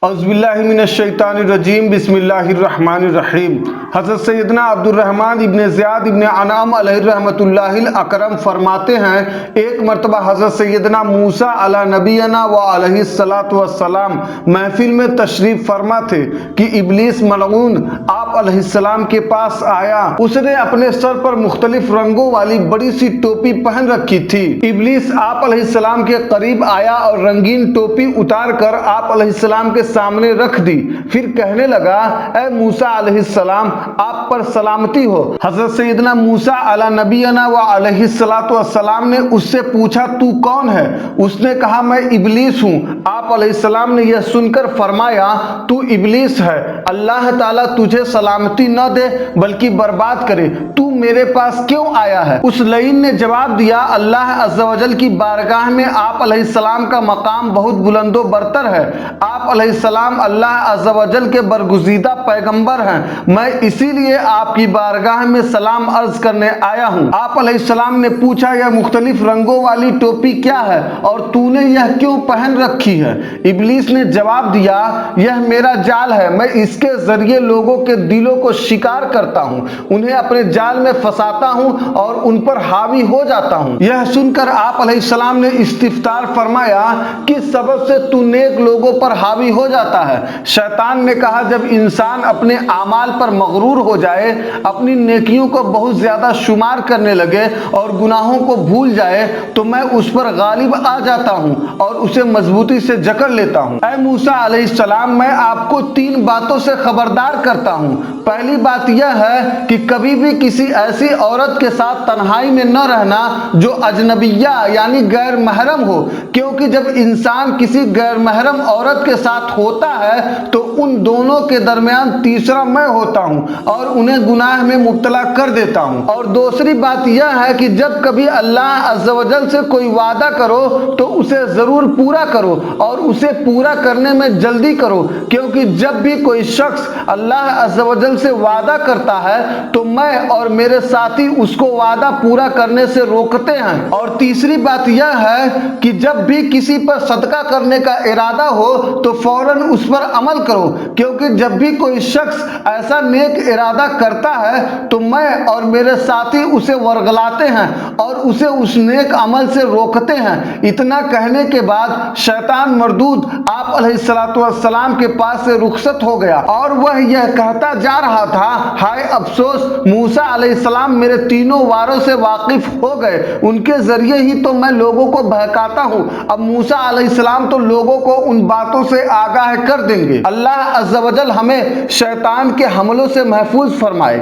اعوذ باللہ من الشیطان الرجیم بسم اللہ الرحمن الرحیم۔ حضرت سیدنا عبد الرحمن ابن زیاد ابن انعام علیہ رحمت اللہ الاکرم فرماتے ہیں، ایک مرتبہ حضرت سیدنا موسیٰ علی نبینا و علیہ السلام محفل میں تشریف فرما تھے کہ ابلیس ملعون آپ علیہ السلام کے پاس آیا۔ اس نے اپنے سر پر مختلف رنگوں والی بڑی سی ٹوپی پہن رکھی تھی۔ ابلیس آپ علیہ السلام کے قریب آیا اور رنگین ٹوپی اتار کر آپ علیہ السلام کے سامنے رکھ دی، پھر کہنے لگا، اے موسیٰ علیہ السلام، آپ پر سلامتی ہو۔ حضرت سیدنا موسیٰ علی نبینا و علیہ السلام نے اس سے پوچھا، تو کون ہے؟ اس نے کہا، میں ابلیس ہوں۔ آپ علیہ السلام نے یہ سن کر فرمایا، تو ابلیس ہے، اللہ تعالیٰ تجھے سلامتی نہ دے بلکہ برباد کرے، تو میرے پاس کیوں آیا ہے؟ اس لعین نے جواب دیا، اللہ عز و جل کی بارگاہ میں آپ علیہ السلام کا مقام بہت بلند و برتر ہے۔ آپ علیہ السلام اللہ عز و جل کے برگزیدہ پیغمبر ہیں، میں اسی لیے آپ کی بارگاہ میں سلام عرض کرنے آیا ہوں۔ آپ علیہ السلام نے پوچھا، یہ مختلف رنگوں والی ٹوپی کیا ہے اور تو نے یہ کیوں پہن رکھی ہے؟ ابلیس نے جواب دیا، یہ میرا جال ہے، میں اس کے ذریعے لوگوں کے دلوں کو شکار کرتا ہوں، انہیں اپنے جال میں پھنساتا ہوں اور ان پر حاوی ہو جاتا ہوں۔ یہ سن کر آپ علیہ السلام نے استفسار فرمایا، کس سبب سے تو نیک لوگوں پر حاوی ہو جاتا ہے؟ شیطان نے کہا، جب انسان اپنے اعمال پر مغرور ہو جائے، اپنی نیکیوں کو بہت زیادہ شمار کرنے لگے اور گناہوں کو بھول جائے تو میں اس پر غالب آ جاتا ہوں اور اسے مضبوطی سے جکڑ لیتا ہوں۔ اے موسیٰ علیہ السلام، میں آپ کو 3 باتوں سے خبردار کرتا ہوں۔ پہلی بات یہ ہے کہ کبھی بھی کسی ایسی عورت کے ساتھ تنہائی میں نہ رہنا جو اجنبیہ یعنی غیر محرم ہو، کیونکہ جب انسان کسی غیر محرم عورت کے ساتھ ہوتا ہے تو ان دونوں کے درمیان تیسرا میں ہوتا ہوں اور انہیں گناہ میں مبتلا کر دیتا ہوں۔ اور دوسری بات یہ ہے کہ جب کبھی اللہ عز و جل سے کوئی وعدہ کرو تو اسے ضرور پورا کرو اور اسے پورا کرنے میں جلدی کرو، کیونکہ جب بھی کوئی شخص اللہ عز و جل سے وعدہ کرتا ہے تو میں اور میرے ساتھی اس کو وعدہ پورا کرنے سے روکتے ہیں۔ اور تیسری بات یہ ہے کہ جب بھی کسی پر صدقہ کرنے کا ارادہ ہو تو فوراً اس پر عمل کرو، کیونکہ جب بھی کوئی شخص ایسا نیک ارادہ کرتا ہے تو میں اور میرے ساتھی اسے ورغلاتے ہیں اور اسے اس نیک عمل سے روکتے ہیں۔ اتنا کہنے کے بعد شیطان مردود آپ علیہ السلام کے پاس سے رخصت ہو گیا اور وہ یہ کہتا جا رہا تھا، ہائے افسوس، موسیٰ علیہ السلام میرے تینوں واروں سے واقف ہو گئے، ان کے ذریعے ہی تو میں لوگوں کو بہکاتا ہوں، اب موسیٰ علیہ السلام تو لوگوں کو ان باتوں سے آگاہ کر دیں گے۔ اللہ عز و جل ہمیں شیطان کے حملوں سے محفوظ فرمائے۔